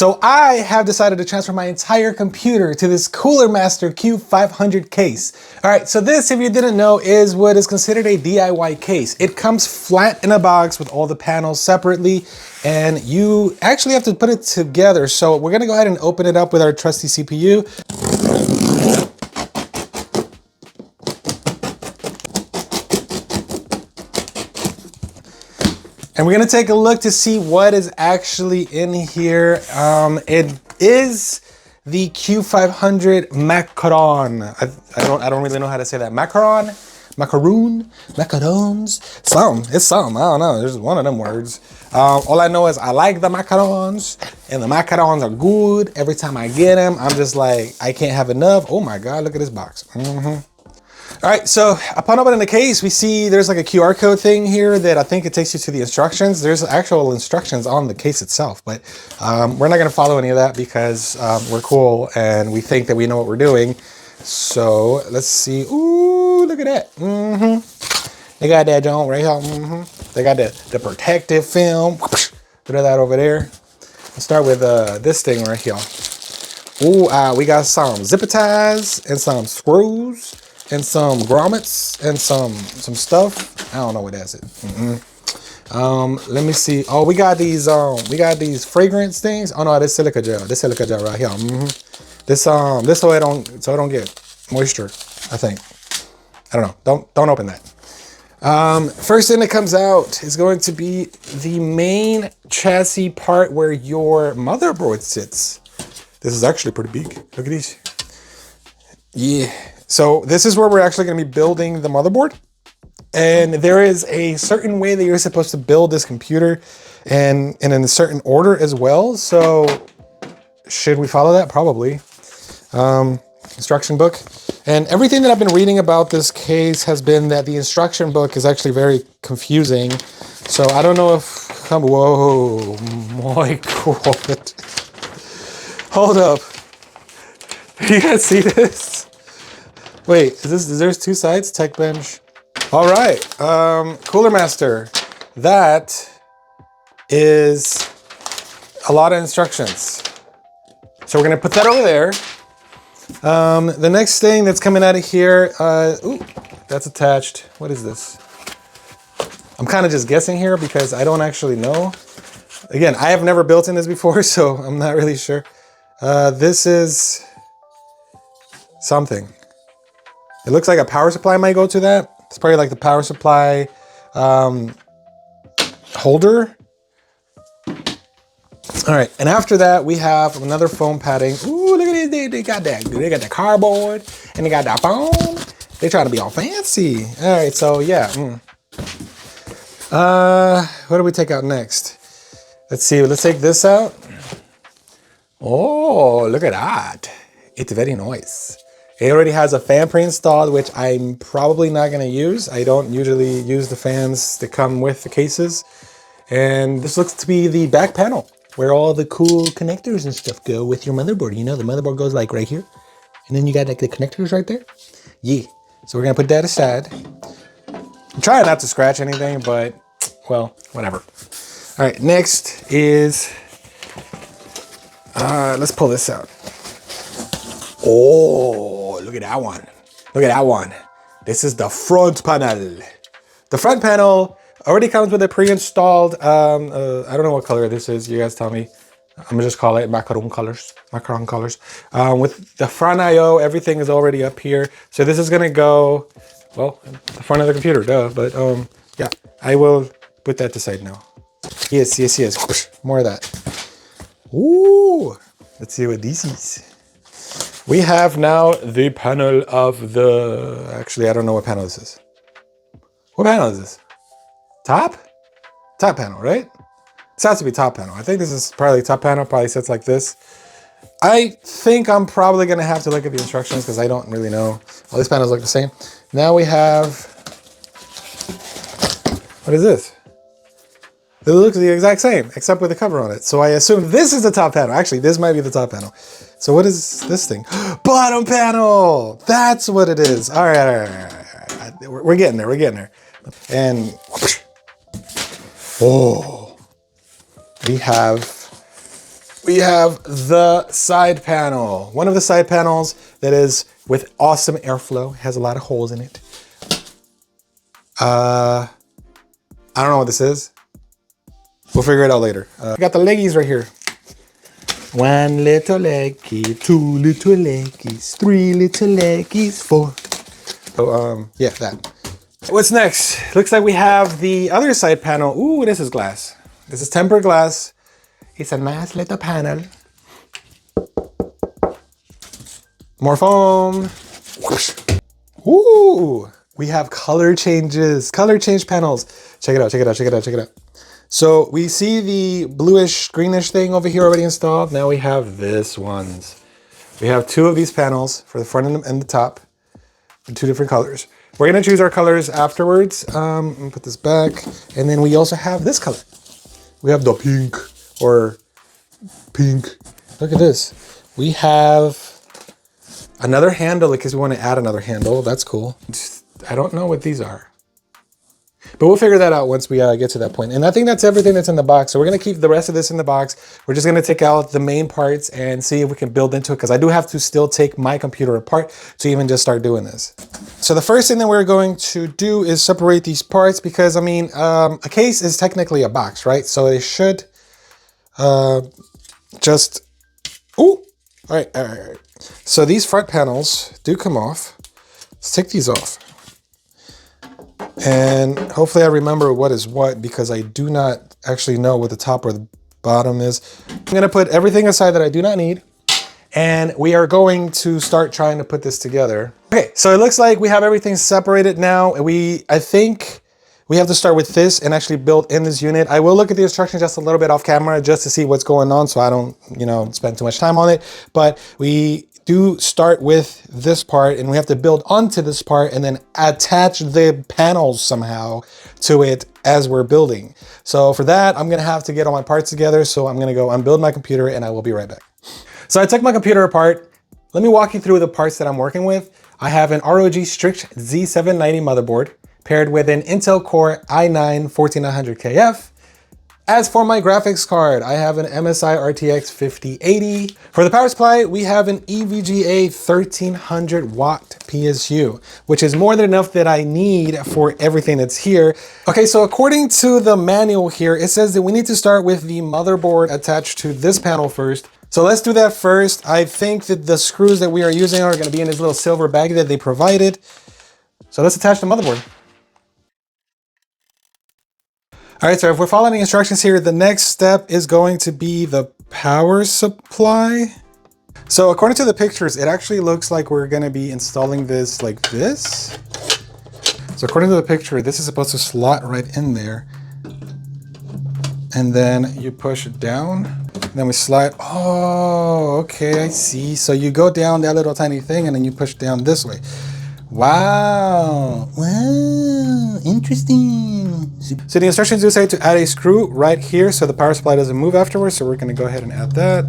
So I have decided to transfer my entire computer to this CoolerMaster Qube 500 case. All right, so this, if you didn't know, is what is considered a DIY case. It comes flat in a box with all the panels separately, and you actually have to put it together. So we're gonna go ahead and open it up with our trusty CPU. And we're gonna take a look to see what is actually in here. It is the Qube 500 macaron. I don't really know how to say that. Macaron, macaroon, macarons. It's some. I don't know. There's one of them words. All I know is I like the macarons, and the macarons are good. Every time I get them, I'm just like, I can't have enough. Oh my God, look at this box. All right, so upon opening the case, we see there's like a QR code thing here that I think it takes you to the instructions. There's actual instructions on the case itself, but we're not gonna follow any of that because we're cool and we think that we know what we're doing. So let's see. Ooh, look at that. They got that joint right here. They got the protective film. Throw that over there. Let's start with this thing right here. Ooh, we got some zipper ties and some screws and some grommets and some stuff. I don't know what that's it. Let me see. Oh, we got these fragrance things. Oh no, this silica gel. This silica gel right here. This so it don't get moisture, I think. I don't know. Don't open that. First thing that comes out is going to be the main chassis part where your motherboard sits. This is actually pretty big. Look at these. Yeah. So this is where we're actually going to be building the motherboard. And there is a certain way that you're supposed to build this computer and in a certain order as well. So should we follow that? Probably. Instruction book. And everything that I've been reading about this case has been that the instruction book is actually very confusing. So I don't know if, whoa, my God. Hold up. You guys see this? Wait, is there two sides? Tech bench. All right, CoolerMaster. That is a lot of instructions. So we're gonna put that over there. The next thing that's coming out of here, ooh, that's attached. What is this? I'm kind of just guessing here because I don't actually know. Again, I have never built in this before, so I'm not really sure. This is something. It looks like a power supply might go to that. It's probably like the power supply holder. All right, and after that, we have another foam padding. Ooh, look at this, they got that. They got the cardboard and they got that foam. They try to be all fancy. All right, so yeah. What do we take out next? Let's see, let's take this out. Oh, look at that. It's very nice. It already has a fan pre-installed, which I'm probably not gonna use. I don't usually use the fans that come with the cases. And this looks to be the back panel where all the cool connectors and stuff go with your motherboard. You know, the motherboard goes like right here. And then you got like the connectors right there. Yeah, so we're gonna put that aside. I'm trying not to scratch anything, but well, whatever. All right, next is, let's pull this out. Oh, look at that one. Look at that one. This is the front panel. The front panel already comes with a pre-installed, I don't know what color this is. You guys tell me. I'm gonna just call it macaron colors. Macaron colors. With the front I/O, everything is already up here. So this is gonna go, well, the front of the computer, duh. But yeah, I will put that aside now. Yes, yes, yes. More of that. Ooh, let's see what this is. We have now the panel of the, actually, I don't know what panel this is. What panel is this? Top? Top panel, right? This has to be top panel. I think this is probably top panel, probably sits like this. I think I'm probably gonna have to look at the instructions because I don't really know. All these panels look the same. Now we have, what is this? It looks the exact same, except with the cover on it. So I assume this is the top panel. Actually, this might be the top panel. So what is this thing? Bottom panel! That's what it is. All right, all right, all right. We're getting there, we're getting there. And, oh, we have we have the side panel. One of the side panels that is with awesome airflow, has a lot of holes in it. I don't know what this is. We'll figure it out later. We got the leggies right here. One little leggy, two little leggies, three little leggies, four. So, yeah, that. What's next? Looks like we have the other side panel. Ooh, this is glass. This is tempered glass. It's a nice little panel. More foam. Whoosh. Ooh, we have color changes, color change panels. Check it out, check it out, check it out, check it out. So we see the bluish, greenish thing over here already installed. Now we have this ones. We have two of these panels for the front and the top in two different colors. We're gonna choose our colors afterwards. Put this back. And then we also have this color. We have the pink or pink. Look at this. We have another handle because we want to add another handle. That's cool. I don't know what these are, but we'll figure that out once we get to that point. And I think that's everything that's in the box. So we're going to keep the rest of this in the box. We're just going to take out the main parts and see if we can build into it, because I do have to still take my computer apart to even just start doing this. So the first thing that we're going to do is separate these parts, because I mean, a case is technically a box, right? So it should just, ooh, all right. So these front panels do come off. Let's take these off. And hopefully I remember what is what, because I do not actually know what the top or the bottom is. I'm gonna put everything aside that I do not need, and we are going to start trying to put this together. Okay, so it looks like we have everything separated now. I think we have to start with this and actually build in this unit. I will look at the instructions just a little bit off camera just to see what's going on, so I don't, spend too much time on it. But we do start with this part, and we have to build onto this part and then attach the panels somehow to it as we're building. So for that, I'm gonna have to get all my parts together. So I'm gonna go unbuild my computer and I will be right back. So I took my computer apart. Let me walk you through the parts that I'm working with. I have an ROG Strix Z790 motherboard paired with an Intel Core i9-14900KF. As for my graphics card, I have an MSI RTX 5080. For the power supply, we have an EVGA 1300 watt PSU, which is more than enough that I need for everything that's here. Okay, so according to the manual here, it says that we need to start with the motherboard attached to this panel first. So let's do that first. I think that the screws that we are using are gonna be in this little silver bag that they provided. So let's attach the motherboard. All right, so if we're following the instructions here, the next step is going to be the power supply. So according to the pictures, it actually looks like we're gonna be installing this like this. So according to the picture, this is supposed to slot right in there. And then you push it down, and then we slide. Oh, okay, I see. So you go down that little tiny thing and then you push down this way. Wow, interesting. So the instructions do say to add a screw right here so the power supply doesn't move afterwards. So we're gonna go ahead and add that.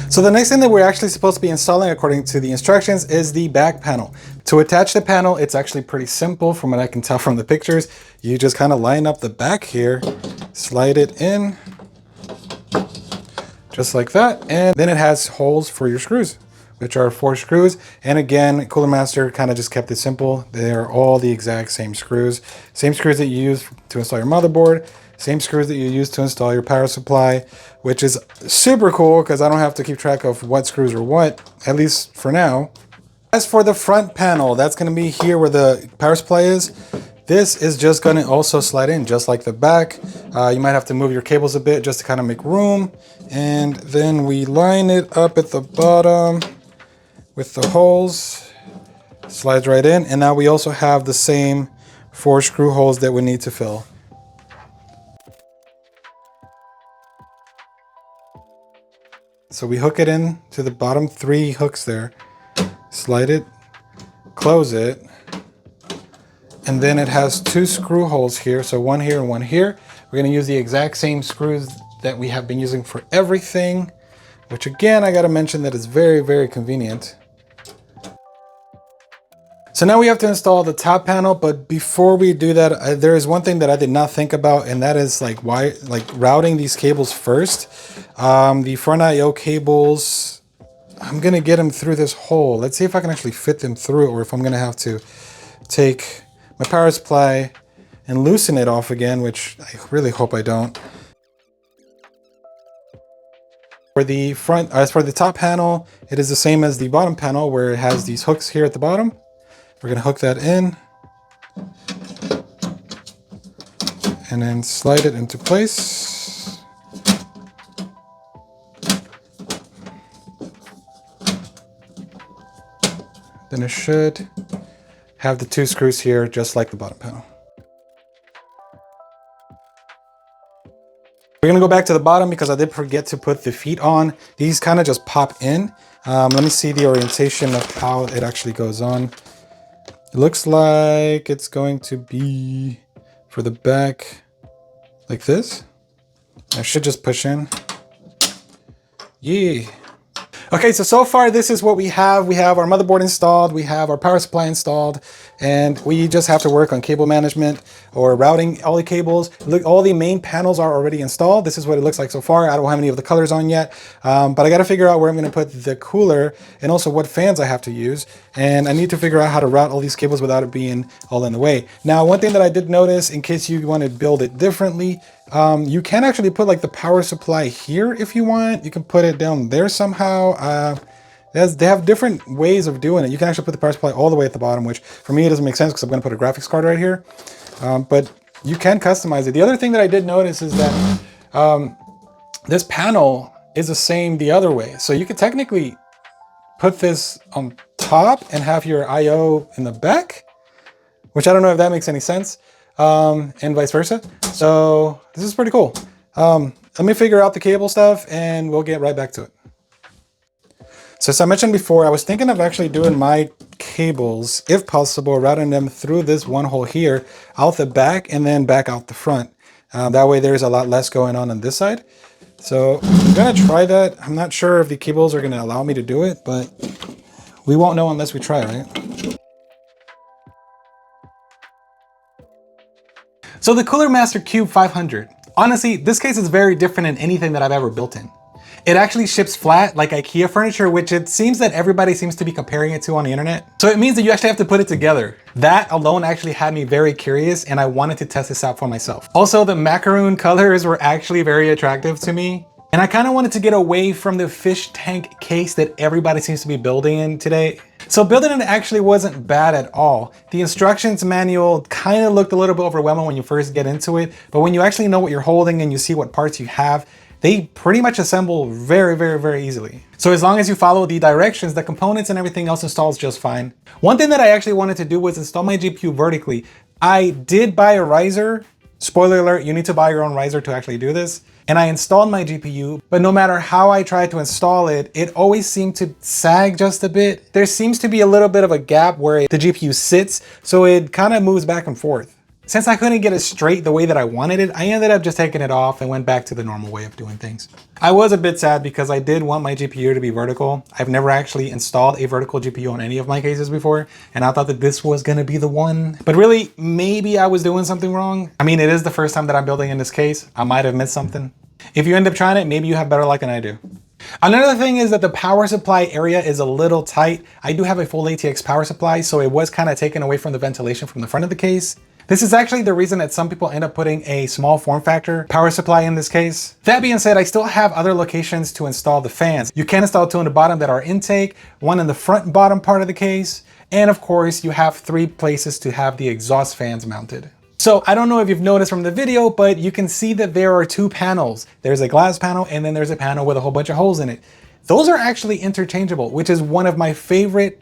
So the next thing that we're actually supposed to be installing according to the instructions is the back panel. To attach the panel, it's actually pretty simple from what I can tell from the pictures. You just kind of line up the back here, slide it in, just like that. And then it has holes for your screws, which are 4 screws. And again, CoolerMaster kind of just kept it simple. They are all the exact same screws. Same screws that you use to install your motherboard, same screws that you use to install your power supply, which is super cool because I don't have to keep track of what screws are what, at least for now. As for the front panel, that's gonna be here where the power supply is. This is just gonna also slide in just like the back. You might have to move your cables a bit just to kind of make room. And then we line it up at the bottom with the holes, slides right in. And now we also have the same 4 screw holes that we need to fill. So we hook it in to the bottom 3 hooks there, slide it, close it, and then it has 2 screw holes here. So one here and one here. We're gonna use the exact same screws that we have been using for everything, which again, I gotta mention that is very, very convenient. So now we have to install the top panel, but before we do that, there is one thing that I did not think about, and that is like routing these cables first. The front IO cables, I'm gonna get them through this hole. Let's see if I can actually fit them through it, or if I'm gonna have to take my power supply and loosen it off again, which I really hope I don't. For the front, as for the top panel, it is the same as the bottom panel, where it has these hooks here at the bottom. We're gonna hook that in and then slide it into place. Then it should have the 2 screws here, just like the bottom panel. We're gonna go back to the bottom because I did forget to put the feet on. These kind of just pop in. Let me see the orientation of how it actually goes on. It looks like it's going to be for the back like this. I should just push in. Yeah. Okay, so far this is what we have. We have our motherboard installed, we have our power supply installed, and we just have to work on cable management or routing all the cables. Look, all the main panels are already installed. This is what it looks like so far. I don't have any of the colors on yet, but I gotta figure out where I'm gonna put the cooler and also what fans I have to use. And I need to figure out how to route all these cables without it being all in the way. Now, one thing that I did notice, in case you want to build it differently, you can actually put like the power supply here if you want. You can put it down there somehow. They have different ways of doing it. You can actually put the power supply all the way at the bottom, which for me it doesn't make sense because I'm going to put a graphics card right here. But you can customize it. The other thing that I did notice is that this panel is the same the other way. So you could technically put this on top and have your IO in the back, which I don't know if that makes any sense. And vice versa. So this is pretty cool. Let me figure out the cable stuff and we'll get right back to it. So as I mentioned before, I was thinking of actually doing my cables, if possible, routing them through this one hole here, out the back and then back out the front. That way there's a lot less going on this side. So I'm gonna try that. I'm not sure if the cables are gonna allow me to do it, but we won't know unless we try, right? So the CoolerMaster Qube 500. Honestly, this case is very different than anything that I've ever built in. It actually ships flat like IKEA furniture, which it seems that everybody seems to be comparing it to on the internet. So it means that you actually have to put it together. That alone actually had me very curious and I wanted to test this out for myself. Also, the macaroon colors were actually very attractive to me. And I kind of wanted to get away from the fish tank case that everybody seems to be building in today. So building it actually wasn't bad at all. The instructions manual kind of looked a little bit overwhelming when you first get into it, but when you actually know what you're holding and you see what parts you have, they pretty much assemble very, very, very easily. So as long as you follow the directions, the components and everything else installs just fine. One thing that I actually wanted to do was install my GPU vertically. I did buy a riser. Spoiler alert, you need to buy your own riser to actually do this. And I installed my GPU, but no matter how I tried to install it, it always seemed to sag just a bit. There seems to be a little bit of a gap where the GPU sits, so it kind of moves back and forth. Since I couldn't get it straight the way that I wanted it, I ended up just taking it off and went back to the normal way of doing things. I was a bit sad because I did want my GPU to be vertical. I've never actually installed a vertical GPU on any of my cases before, and I thought that this was gonna be the one. But really, maybe I was doing something wrong. I mean, it is the first time that I'm building in this case. I might have missed something. If you end up trying it, maybe you have better luck than I do. Another thing is that the power supply area is a little tight. I do have a full ATX power supply, so it was kind of taken away from the ventilation from the front of the case. This is actually the reason that some people end up putting a small form factor power supply in this case. That being said, I still have other locations to install the fans. You can install 2 on the bottom that are intake, 1 in the front and bottom part of the case, and of course you have 3 places to have the exhaust fans mounted. So I don't know if you've noticed from the video, but you can see that there are 2 panels. There's a glass panel and then there's a panel with a whole bunch of holes in it. Those are actually interchangeable, which is one of my favorite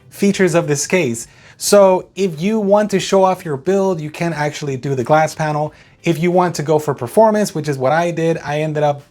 features of this case. So if you want to show off your build, you can actually do the glass panel. If you want to go for performance, which is what I did, I ended up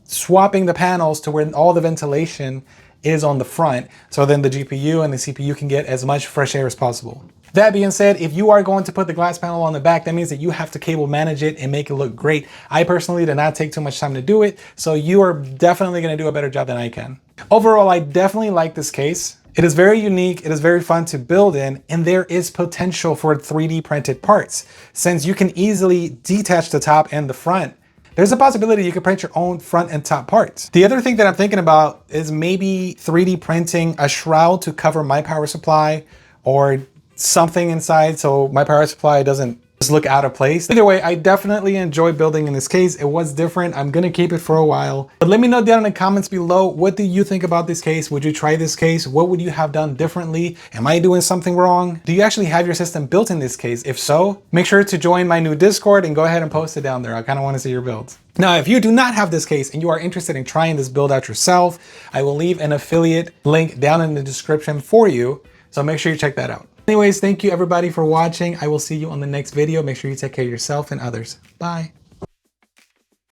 swapping the panels to where all the ventilation is on the front. So then the GPU and the CPU can get as much fresh air as possible. That being said, if you are going to put the glass panel on the back, that means that you have to cable manage it and make it look great. I personally did not take too much time to do it, so you are definitely going to do a better job than I can. Overall, I definitely like this case. It is very unique, it is very fun to build in, and there is potential for 3D printed parts. Since you can easily detach the top and the front, there's a possibility you could print your own front and top parts. The other thing that I'm thinking about is maybe 3D printing a shroud to cover my power supply or something inside so my power supply doesn't just look out of place. Either way, I definitely enjoy building in this case. It was different. I'm gonna keep it for a while. But let me know down in the comments below, what do you think about this case? Would you try this case? What would you have done differently? Am I doing something wrong? Do you actually have your system built in this case? If so, make sure to join my new Discord and go ahead and post it down there. I kind of want to see your builds. Now, if you do not have this case and you are interested in trying this build out yourself, I will leave an affiliate link down in the description for you. So make sure you check that out. Anyways, thank you everybody for watching. I will see you on the next video. Make sure you take care of yourself and others. Bye.